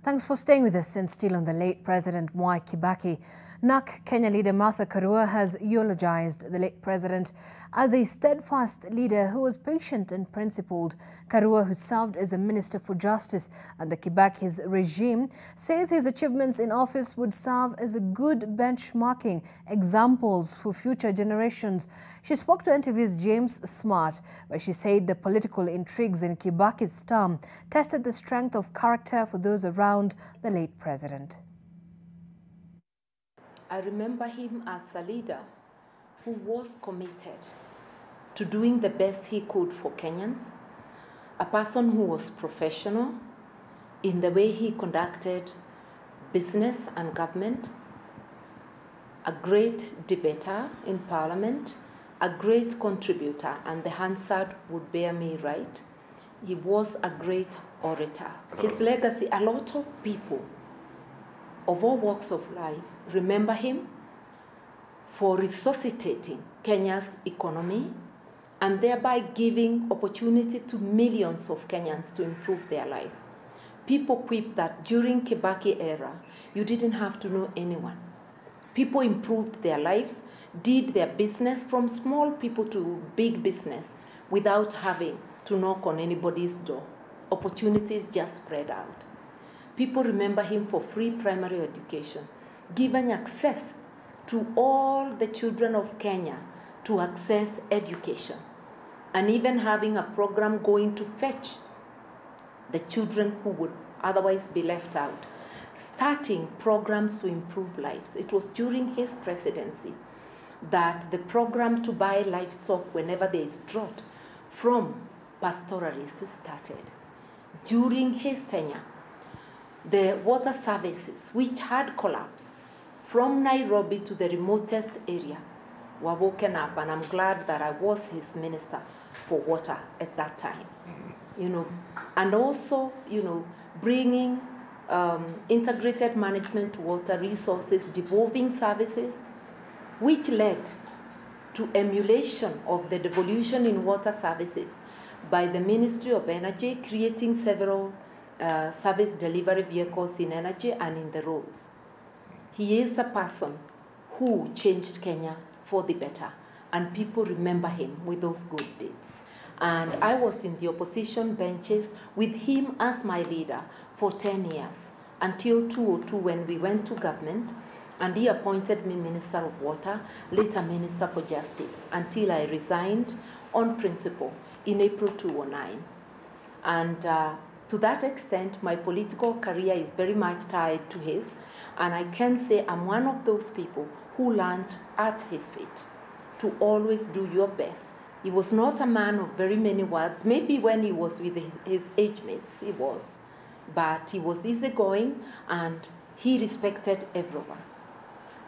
Thanks for staying with us and still on the late President Mwai Kibaki. NARC Kenya leader Martha Karua has eulogized the late president as a steadfast leader who was patient and principled. Karua, who served as a Minister for Justice under Kibaki's regime, says his achievements in office would serve as a good benchmarking examples for future generations. She spoke to NTV's James Smart, where she said the political intrigues in Kibaki's term tested the strength of character for those around the late president. I remember him as a leader who was committed to doing the best he could for Kenyans, a person who was professional in the way he conducted business and government, a great debater in Parliament, a great contributor, and the Hansard would bear me right. He was a great orator. His legacy, a lot of people of all walks of life remember him for resuscitating Kenya's economy and thereby giving opportunity to millions of Kenyans to improve their life. People quip that during Kibaki era, you didn't have to know anyone. People improved their lives, did their business from small people to big business without having to knock on anybody's door. Opportunities just spread out. People remember him for free primary education, giving access to all the children of Kenya to access education, and even having a program going to fetch the children who would otherwise be left out, starting programs to improve lives. It was during his presidency that the program to buy livestock whenever there is drought from pastoralists started. During his tenure, the water services, which had collapsed from Nairobi to the remotest area, were woken up, and I'm glad that I was his minister for water at that time. And also, bringing integrated management, water resources, devolving services, which led to emulation of the devolution in water services by the Ministry of Energy, creating several service delivery vehicles in energy and in the roads. He is a person who changed Kenya for the better, and people remember him with those good deeds. And I was in the opposition benches with him as my leader for 10 years, until 2002 when we went to government, and he appointed me Minister of Water, later Minister for Justice, until I resigned on principle in April 2009. And to that extent, my political career is very much tied to his, and I can say I'm one of those people who learned at his feet to always do your best. He was not a man of very many words. Maybe when he was with his age mates, he was. But he was easygoing, and he respected everyone.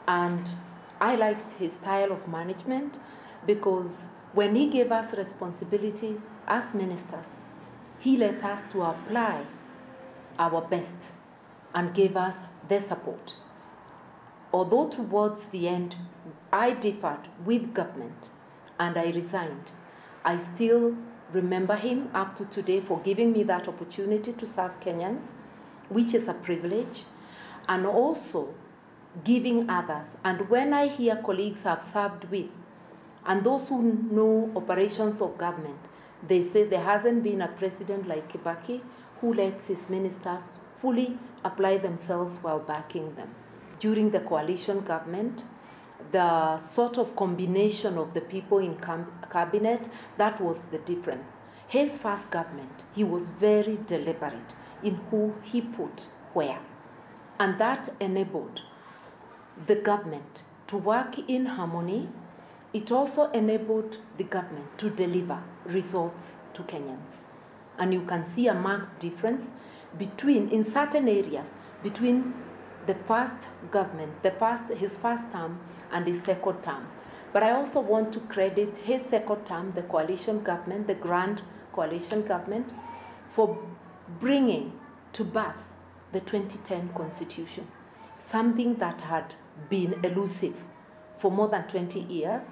And I liked his style of management, because when he gave us responsibilities as ministers, he let us to apply our best and gave us the support. Although towards the end, I differed with government and I resigned, I still remember him up to today for giving me that opportunity to serve Kenyans, which is a privilege, and also giving others. And when I hear colleagues I've served with, and those who know operations of government, they say there hasn't been a president like Kibaki who lets his ministers fully apply themselves while backing them. During the coalition government, the sort of combination of the people in cabinet, that was the difference. His first government, he was very deliberate in who he put where. And that enabled the government to work in harmony. It also enabled the government to deliver results to Kenyans. And you can see a marked difference between, in certain areas, between the first government, his first term and his second term. But I also want to credit his second term, the coalition government, the grand coalition government, for bringing to birth the 2010 Constitution, something that had been elusive for more than 20 years,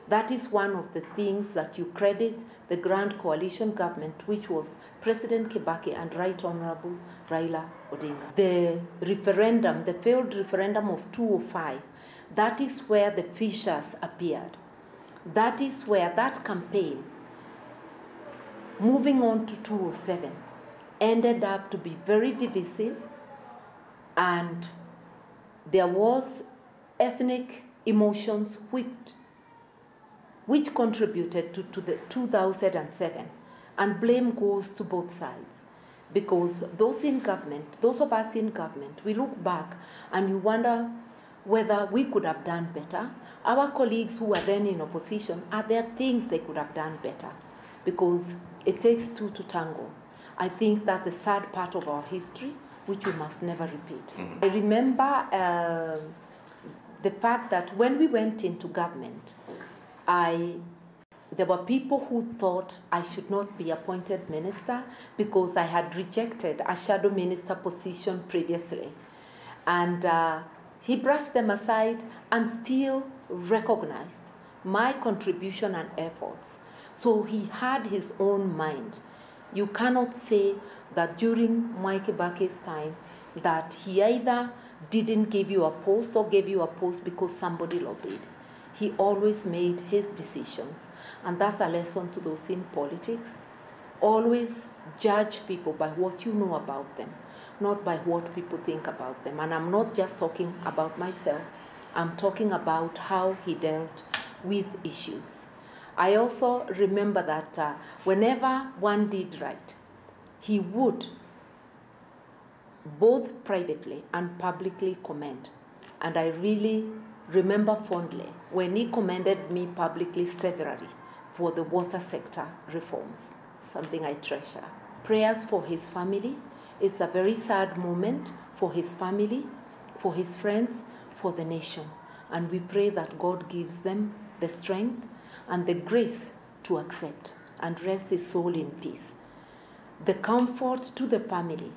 That is one of the things that you credit the Grand Coalition government, which was President Kibaki and Right Honorable Raila Odinga. The referendum, the failed referendum of 2005, that is where the fissures appeared. That is where that campaign, moving on to 2007, ended up to be very divisive, and there was ethnic emotions which contributed to the 2007, and blame goes to both sides, because those in government, those of us in government, we look back and you wonder whether we could have done better. Our colleagues who were then in opposition, are there things they could have done better? Because it takes two to tango. I think that's the sad part of our history, which we must never repeat. Mm-hmm. I remember the fact that when we went into government, there were people who thought I should not be appointed minister because I had rejected a shadow minister position previously. And he brushed them aside and still recognized my contribution and efforts. So he had his own mind. You cannot say that during Mwai Kibaki's time that he either didn't give you a post or gave you a post because somebody lobbied. He always made his decisions. And that's a lesson to those in politics. Always judge people by what you know about them, not by what people think about them. And I'm not just talking about myself. I'm talking about how he dealt with issues. I also remember that whenever one did right, he would both privately and publicly commend. And I really remember fondly when he commended me publicly severally for the water sector reforms, something I treasure. Prayers for his family. It's a very sad moment for his family, for his friends, for the nation. And we pray that God gives them the strength and the grace to accept and rest his soul in peace. The comfort to the family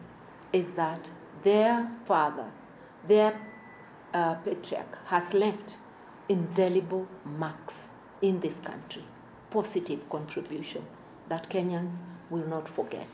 is that their father, their patriarch, has left indelible marks in this country, positive contribution that Kenyans will not forget.